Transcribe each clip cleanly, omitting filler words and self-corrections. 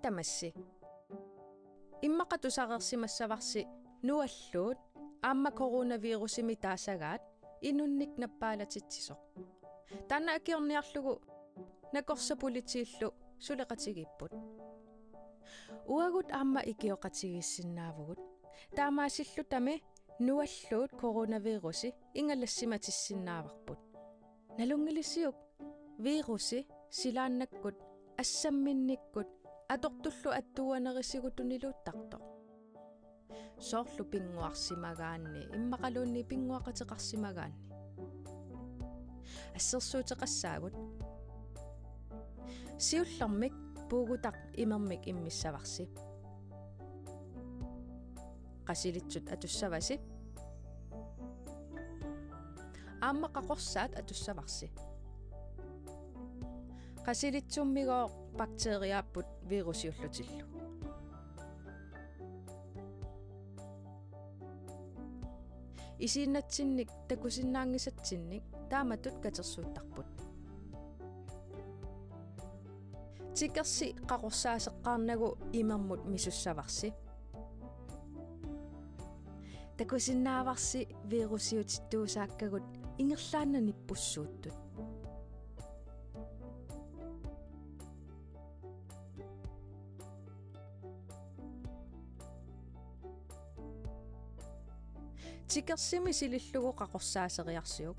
Tamassi. Immaqatusaqersimassavарси nualluut aamma coronavirusimi taasagaat inunnik nappaalatsitsisoq. Tanna akiorniarlugu nakorsapulitiillu suleqatigipput. Uagut aamma ikioqatigissinaavugut taamaasillu tami nualluut coronavirusi ingallassimatissinaavarput. Nalungilisiuk virusi silaannakkut assamminnikkut atortullu attuanerisigut-uniluuttartoq. Soorlu pinguarsimagaanni immaqaluunni pinguaqateqarsimagaanni. Assersuuteqassaagut siullermik puugutaq imermik immissavarsi. Qasilitsut atussavasi. Aamma qaqorsaat atussavarsi. Qasilitsummigoq bakteriaapput virusiullutillu. Isiinnatsinnik takusinnaangisatsinnik taamatut katersuuttarput. Tikersi qaqorsaaseqqaarnagu imermut misussavarsi. Takusinnaavarsi virusiutittuusaakkagut ingerlaannanippussuuttut. Tikersimi silillugu qaqorsaaseriarsiuk.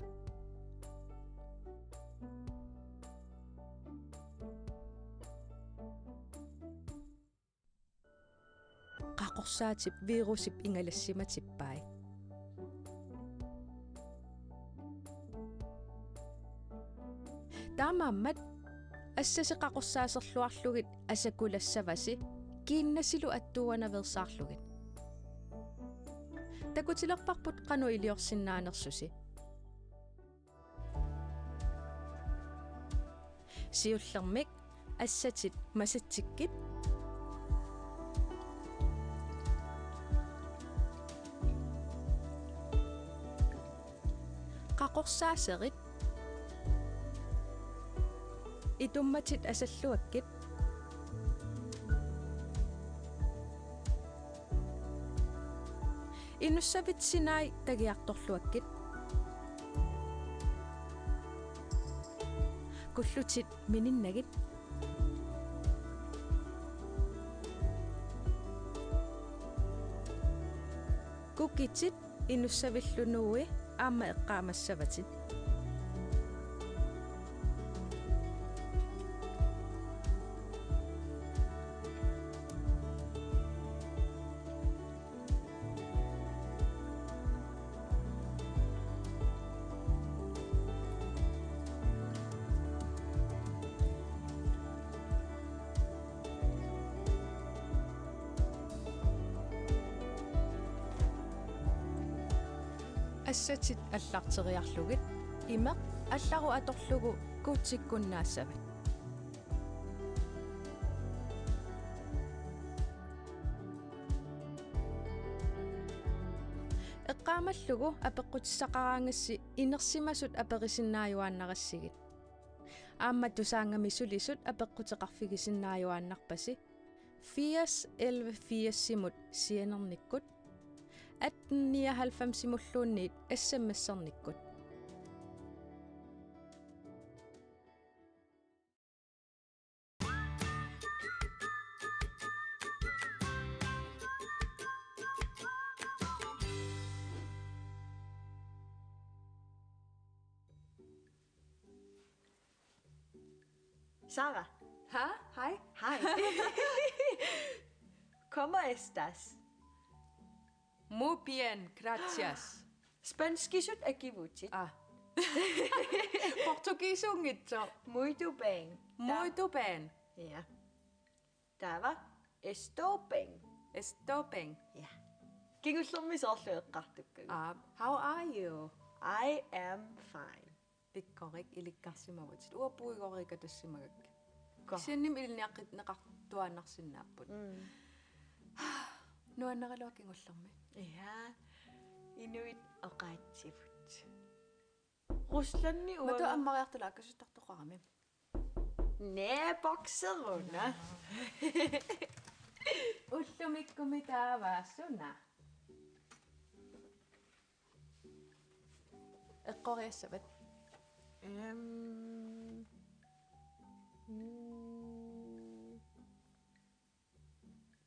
Qaqorsaatip virusip ingalassimatippai. Taamaammat assasi qaqorsaaserluarlugit asakulassavasi kiinnasilu attuanaversaarlugit. Takutilerparput qanu iliorsinnaanersusi. Siullermik assatit masattikkit qaqorsaaserit itummatit asalluakkit Inussavitsinai tagiartorluakkit. Kullutit mininnagit. Kukitit inussavillunuui aamma eqqaamassavatit. Assatit allarteriarlugit imeq allaru atorlugu kuutsikkunnaassavit. Eqqaamallugu apeqqutissaqaraangassi inersimasut apeqisinnaayuaannarassigit. Aamma tusaangami sulisut apeqqutеқарфигисиннааюааннарпаси 80 simut sienernikkut 1899 simulluunniit assammassernikkut. Sara. Hej. Hej. ¿Cómo estás? Muy bien, gracias. Spanskisut akivutit. Portugiisungitso. Muito bem. Muito bem. Ja. Tava estou bem. Estou bem. Ja. Kinguslumisorlueqqartukkagu. How are you? I am fine. Pikkorik ilikkarsimavut. Uapuigorikatassimakak. Sinnim ilniaqit neqartuannarsinnaapput. Nuanneraluakingullermi. Ja. Inuit oqaatsivut. Ruslanni Matu ammariartalaakasuttartoqarami. Næbokseruna. Ullumikkummi taavaassuna. Eqqoriassavat.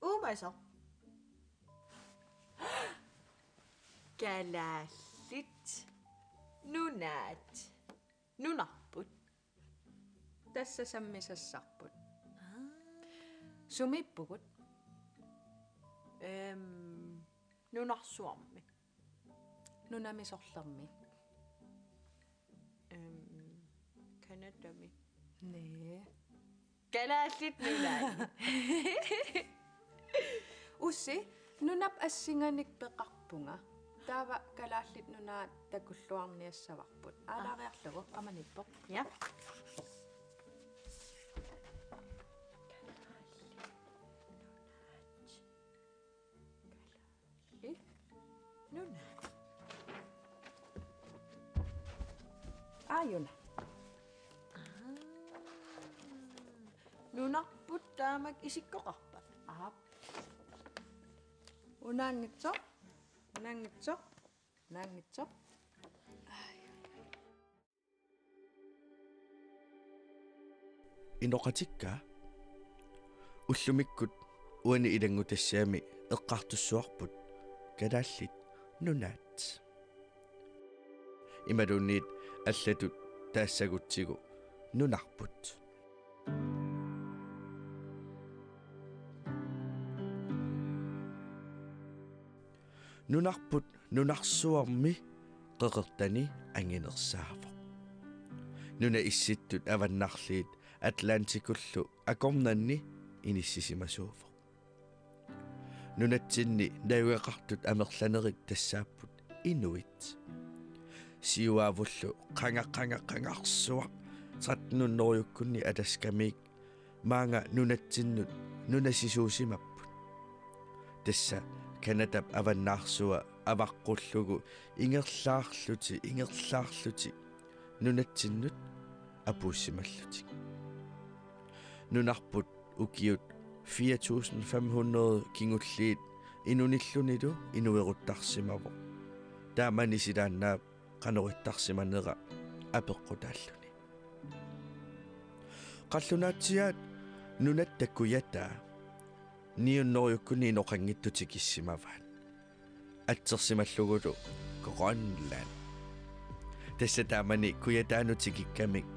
Uumaiso. Galallit. Nunaat. Nunarput. Tässä sammisassarput. Sumippugut. Nunarsuarmi. Nunamisorlarmi. Kanadami. Nee. Galallit nunaat. Ussi nunap assinganik peqarpunga. Taava kalaallit nunaa takulluarniassavarput. Aalaariarlugu amanippoq. Ja. Nunaat. Aajuna. Nunarput taamak isikkoqarpa. Aap. Unaangitsoq. Unaangitsoq. Unaangitsoq. Inoqatikka ullumikkut uani ilangutassiami eqqartussuarput kalaallit nunaat imalunniit allatut taassagutsigu nunarput nunarput nunarsuarmi qeqertani anginersaavoq nuna issittut avannarliit Atlantikullu akornanni inissisimasuufoq nunatsinni naueqartut amerlanerit tassaapput inuit siuaavullu qangaqarsuaq tratnunnorjukkunni ataskamiik maanga nunatsinnut nunasisuusimapput tassa kanatap avannaarsua avaqqullugu ingerlaarluti nunatsinnut apuussimallutik nunarput ukiut 4500 kingulliit inunillunilu inueruttarsimavo taamani silaannaap qanerittarsimanera apeqqutaalluni qallunaatsiaat nunattakkuyataa niunnorjukkuni inoqanngittutikissimavaat atsersimallugulu Grønland tassa taamani kuyataanutikikkamik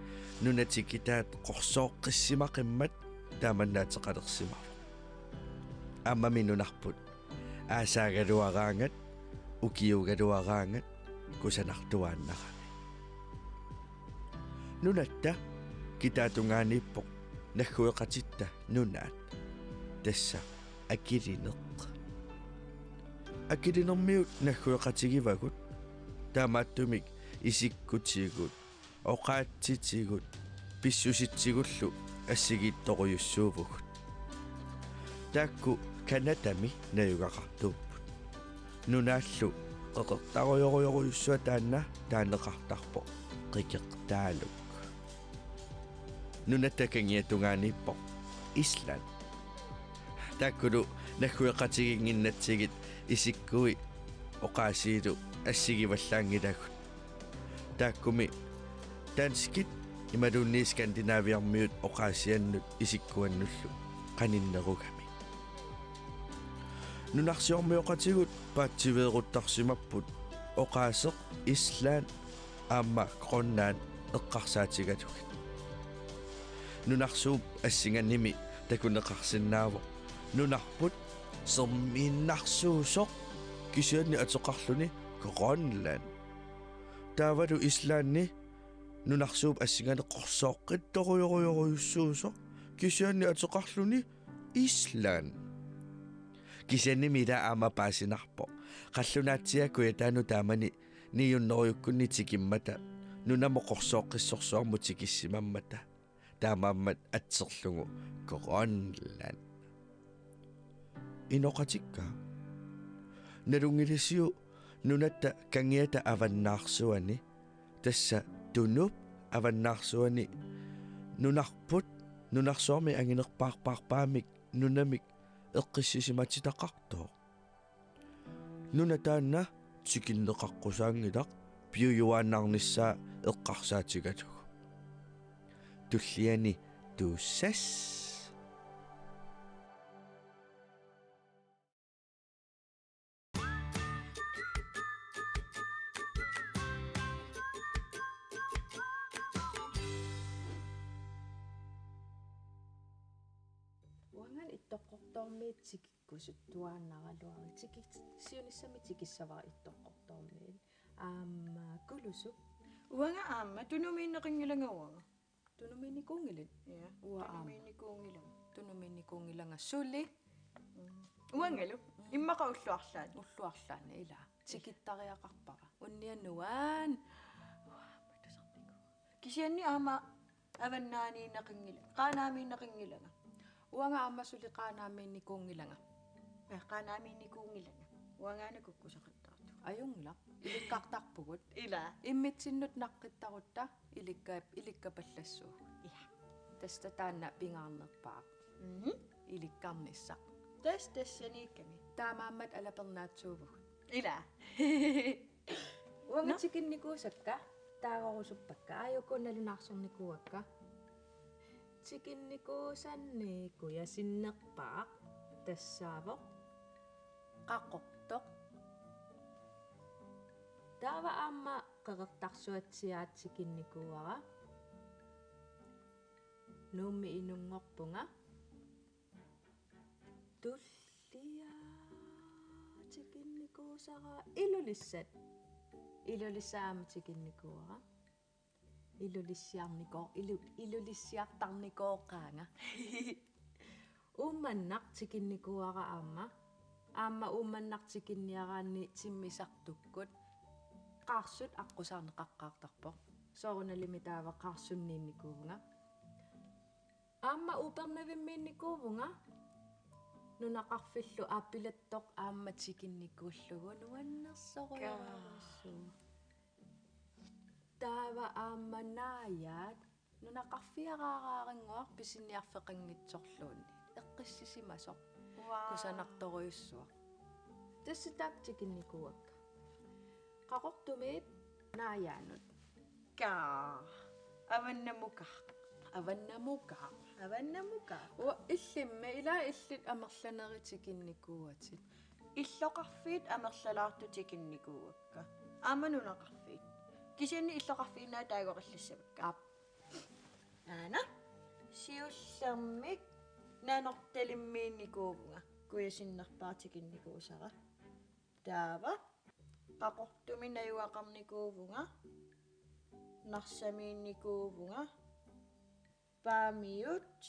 nunatikitaat qorsooqqissimaqimmat taamannaatеqalersimava ammami nunarput aasaagaluaraangat ukiugaluaraangat kusanartuaannarami nunatta kitaatungaaniippoq naggueqatitta nunaat tassa akilinermiut naggueqatigivagut taamaattumik isikkutigut oqaatsitigut pissusitsigullu ассигиитторуйуссууvugut таакку канатами наюгақартууппут нунааллу қеқертаруйоруйоруйуссуа таанеқартарпо қикеқтаалук нунаттакангиатунгааниппо Исланд тааккулу наггуеқатигингиннатсигит исиккуи оқаасиилу ассигиваллаангилагут тааккуми танскит ималунни скандинавиармиут оқаасианнут исиккуаннуллу қаниннеругами нунарсиормиоқатигут паатсивееруттарсимаппут оқаасеқ Исланд аама Грønland эққарсаатигалугит нунарсууп ассиганними такунеқарсиннаавоқ нунарпут сермииннарсуусоқ кисианни атеқарлуни Grønland таавалу Исландни нунарсууп ассиганеққорсооққитторуйоруйоруйуссуусо кисианни атеқарлуни Исланд кисианними ила аама паасинарпо қаллунаатсиаккуя таану таамани ниюннеруйуккунни тикиммата нунамоқорсооққиссорсуарму тикиссимаммата таамааммат атсерлугу Grønland иноқатикка налунгилисиу нунатта кангиата аваннаарсуани тасса тунуп аваннаарсуани нунарпут Nunarsoormi anginerpaarpaarpaamik nunamik eqqissisimatitaqartoo. Nunataanna tikinneqaqqusaangilaq piuyuaannarnissaa eqqarsaatigatug. Tulliani tuussas. Wangan ittoqqortormi tikikkusut tuaannaraluari siunissami tikissavara ittoqqortormiin kulusuk Uanga aamma tunumiinneqingilangauanga. tunumiinikungilin Ja. Ua aamma Tunumiinikungilanga. tunumiinikungilanga suli Uangalu immaqaulluarlaat. уллуарлаана ила тикиттариақарпара уннианнуаан Kisianni aama avannaaniinneqingila. Qaanaamiinneqingilanga. уанга аммасули qaanaammiinnikungilanga Qaanaamiinnikungilanga. Uangaana kukkusaqattaartu. ajungla ilikkaartarpugut Ila. иммитсиннут наққиттарутта иликкапаллассуу таста таанна пингаарнерпаа иликкарнissaq Тассаниикками. таамааммат алапернаатсуувуг Ila. уанга тикинникуусакка таагорусуппакка ааюккуналунаарсорникуакка тикинникуусанни куясиннерпаақ тассаавоқ қаққортоқ таава аама қеқертарсуатсиаат тикинникууара нуумми инунгорпунга туллиа тикинникуусара илулиссат илулиссаама тикинникууара илулиссиартарникооqaanga уумманнақ тикинникууара аама уумманнартикинниараанни тиммисартуккут qaarsut аққусаарнеқаққаартарпо сооруналими таава qaarsунниинникуувнга аама упернавиммиинникуувнга нунақарфиллу ааппилаттоқ аама тикинникууллугу нуаннерсоруйаруссуу таава аама нааят нунақарфиараараарингуар писинниарфеқангитсорлуунни эққиссисимасоқ кусанарторуйуссуа тасситаак тикинникуакка qaqortumiit naayaanut Avannamuka. аваннамука уа иллимма илаа иллит амерланеритикинникууатит Illoqarfiit amerlalaartutikinнikuuakka. Aamanunaqarfiit. Kisianni illoqarfiinaa taagoqillissavakka. ап Aana. Siullermik naanortalimmiinnikuuvunga. Kuyasinnerpaatikinnikuusara. Taava qaqortumi nayuaqarnikuuvunga. Narsamiinnikuuvunga. Paamiut.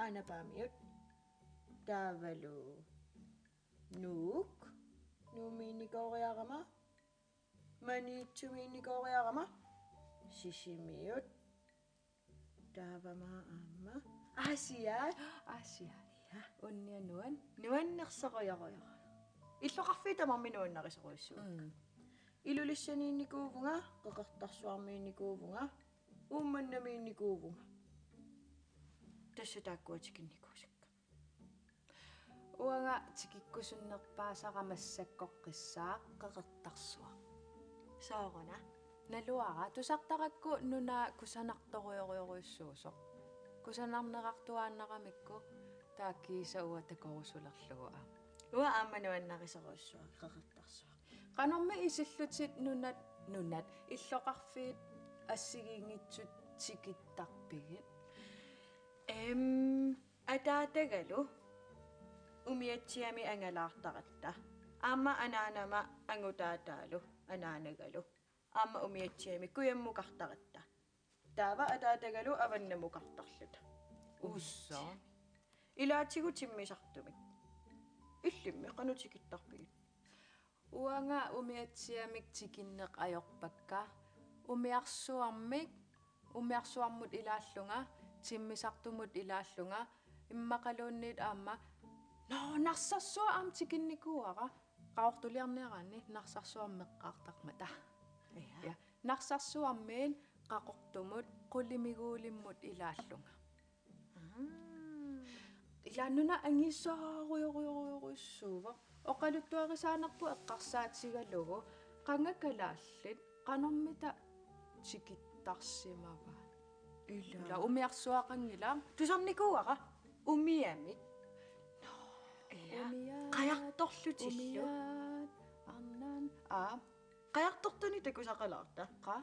Aana paamiut. Taavalu. Nuuk. Nuumiinnikooriarama. Maniitsumiinnikooriarama. Sisimiut. Taavama aamma. Asiaat. асиа унниануан Nuannersoqoyaqoyara. Illoqarfiitamarminuannarisoruissuut. Ilulissaniinnikuuvunga, qeqertarsuarmiinnikuuvunga, uummannamiinnikuuvunga. Tassataakkuatikinnikuusakka. уанга тикиккусуннерпаасарамассаккоққиссаа қеқертарсуа Saaruna. налуара тусартаракку нуна кусанарторуйоруйоруйуссуусо кусанарнеқартуааннарамикку тааккиисауа такорусулерлугу Ua aammanuannarisoruissua qeqertarsuaq. qanорми исиллутит нунат иллоқарфиит ассигиингитсут тикиттарпигит Ataatagalu umiatsiami angalaartaqatta. Aamma anaanama angutaataalu anaanagalu. Aamma umiatsiami kuyammukartaqatta. Taava ataatagalu avannamukartarluta. уссо Ilaatigu timmisartumik. Illimmi qanutikittarpigit. уанга умиатсиамик тикиннеқ ajorpakka умиарсуармут илааллунга тиммисартумут илааллунга иммақалуунниит аама нарсарсуа аам тикинникуара qaortuliarniaraanni narsarsuarmeqqaartarmata я нарсарсуармиин qaqortumut qulimiguulimmut ilaallunga Ilannuna angissaruyoruyoruissuuva oqaluttuarisaanarpu eqqarsaatsigalugu qangakalaallit qanormita tikittarsimava ila umiarsuaqangila Tusarnikuara umiamik. umiaat Qajartorlutillu. umiaat arnan Qajartortuni takusaqalaarta. qa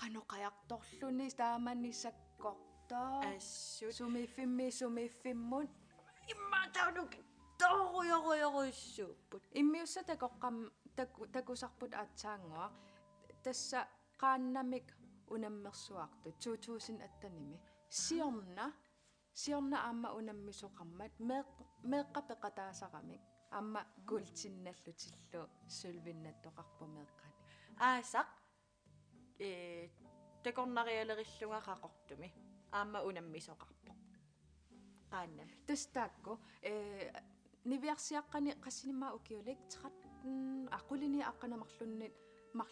qanuqajaqtorluni taamanissakkortaa Assut. sumiffimmut Immataunuki toruyoruyoruissuupput. immiussa takusarput aatsaangua tassa qaannamik unammersuartu 2008nimi siorna aamma unammisoqarmat meeqqapeqataasaqamik Amma kultinnallutillu sulvinnattoqarpumeeqqani. Аасақ такорнариалериллунга қақортуми. Аама унаммисоқарпоқ. Qaannami. Tastaakku niviarsiaqqani qassinimaa ukiulik 13 aqulini aqqanamarlunnit mar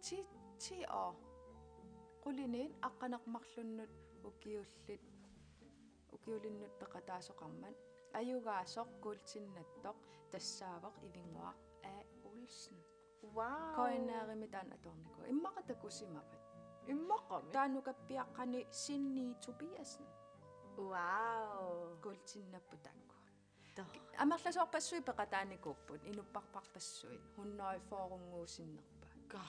10 år quliniin aqqanaqmarlunnut ukiulinnut peqataasoqarman ayugaasoq kultinnattoq tassaaveq ivinguaq A Olsen Wow. koinaarimit aan atorniku immaqatakusimavat Иммаққами. taanukappiaqqani Sinni Tobiasen Wow. kultinnapputakku амерласоорпассуи пеқатааникууппут инуппарпарпассуи хуннери фоорунгуусиннерпаа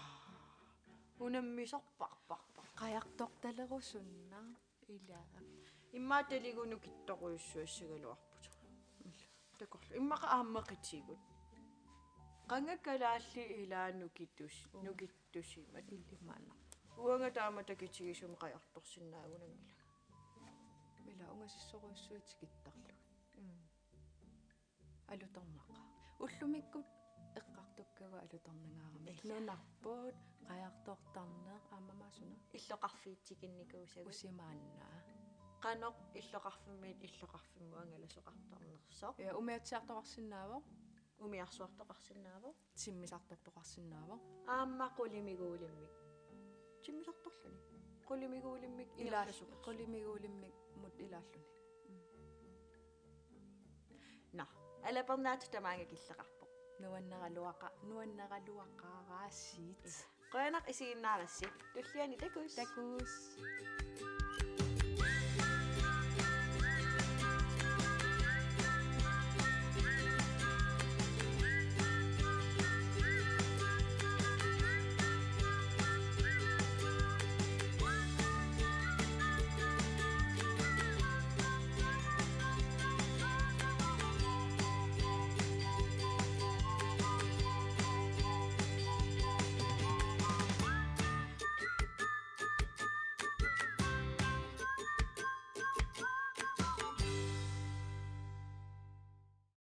Унаммисорпарпарпар. qajartortalerussunna Илаа. Иммааталигуну китторуйуссуассагалуарпут. Такорлу. Иммақа ааммақитигут. Qangakalaалли илаанукитус нукиттусимат illimaana уанга тааматакитигисум qajartorsinnаагунангила. мила унгасиссоруйуссуитикиттарлу алуторнаqa уллумиккут эққартуккага алуторнагаарами нунарпуут qajartortarneq аамамаасуна иллоқарфиитсикинникуусагут усимааннаа qanoq иллоқарфиммиит иллоқарфиммуангаласоқартарнерсоо я умиатсиарторсиннаавоо умиарсуартоқарсинаава тиммисарторторсиннаавоо ааммақулимигуулиммик тиммисарторлуни qulимигуулиммик илааллу qulимигуулиммик мут илааллуни на алапернаат тамаанга киллеқарпо нуаннералуақаараасиит qoyanaq isiginnaalassi tulliani takus такус